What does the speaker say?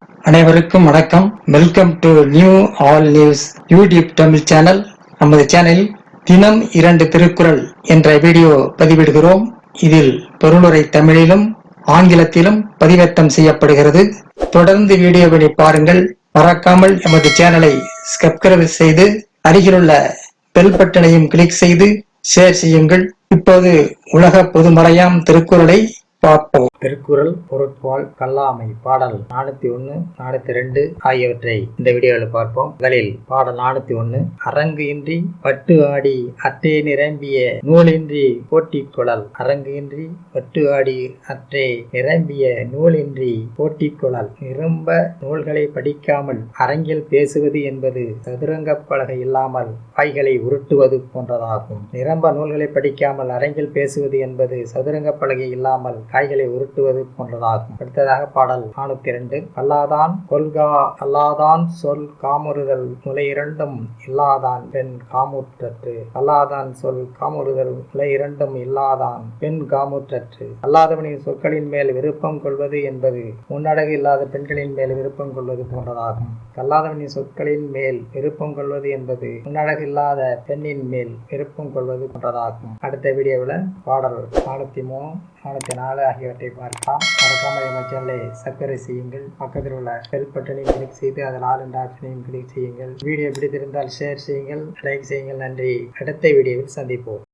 அனைவருக்கும் வணக்கம். Welcome to new all news YouTube Tamil channel. நமது சேனலில் தினம் 2 திருக்குறள் என்ற வீடியோ பதிவிடுகிறோம். இதில் பொருளுரை தமிழிலும் ஆங்கிலத்திலும் பதிவேற்றம் செய்யப்படுகிறது. தொடர்ந்து வீடியோவினை பாருங்கள். மறக்காமல் எமது சேனலை சப்ஸ்கிரைப் செய்து அருகிலுள்ள பெல் பட்டனையும் கிளிக் செய்து ஷேர் செய்யுங்கள். இப்போது உலக பொதுமறையாம் திருக்குறளை பார்ப்போம். திருக்குறள் பொருட்பால் கல்லாமை பாடல் 401 402 ஆகியவற்றை இந்த வீடியோவில் பார்ப்போம். முதலில் பாடல் 401. அரங்கு இன்றி பட்டு ஆடி அற்றே நிரம்பிய நூலின்றி போட்டிக் கொளல். அரங்கு இன்றி பட்டு ஆடி அற்றே நிரம்பிய நூலின்றி போட்டிக் கொளல். நிரம்ப நூல்களை படிக்காமல் அரங்கில் பேசுவது என்பது சதுரங்க பலகை இல்லாமல் காய்களை உருட்டுவது போன்றதாகும். நிரம்ப நூல்களை படிக்காமல் அரங்கில் பேசுவது என்பது சதுரங்க பலகை இல்லாமல் காய்களை உருட்டுவது போன்றதாகும். அடுத்ததாக பாடல் 402. கல்லாதான் கொள்கா கல்லாதான் சொல் காமுறுதல் முலை இரண்டும் இல்லாதான் பெண் காமுற்றற்று. கல்லாதான் சொல் காமுறுதல் முலை இரண்டும் இல்லாதான் பெண் காமுற்றற்று. அல்லாதவனின் சொற்களின் மேல் விருப்பம் கொள்வது என்பது முன்னடகு இல்லாத பெண்களின் மேல் விருப்பம் கொள்வது போன்றதாகும். கல்லாதவனின் சொற்களின் மேல் விருப்பம் கொள்வது என்பது முன்னடகு இல்லாத பெண்ணின் மேல் விருப்பம் கொள்வது போன்றதாகும். அடுத்த வீடியோவில் பாடல் 403 404 ஆகியவற்றை பார்க்கலாம். மறக்காமல் எங்கள் சேனலை சப்ஸ்கிரைப் செய்யுங்கள். பக்கத்தில் உள்ள பெல் பட்டனையும் கிளிக் செய்து அதில் ஆல் என்ற ஆப்ஷனையும் கிளிக் செய்யுங்கள். வீடியோ பிடித்திருந்தால் ஷேர் செய்யுங்கள், லைக் செய்யுங்கள். நன்றி. அடுத்த வீடியோவில் சந்திப்போம்.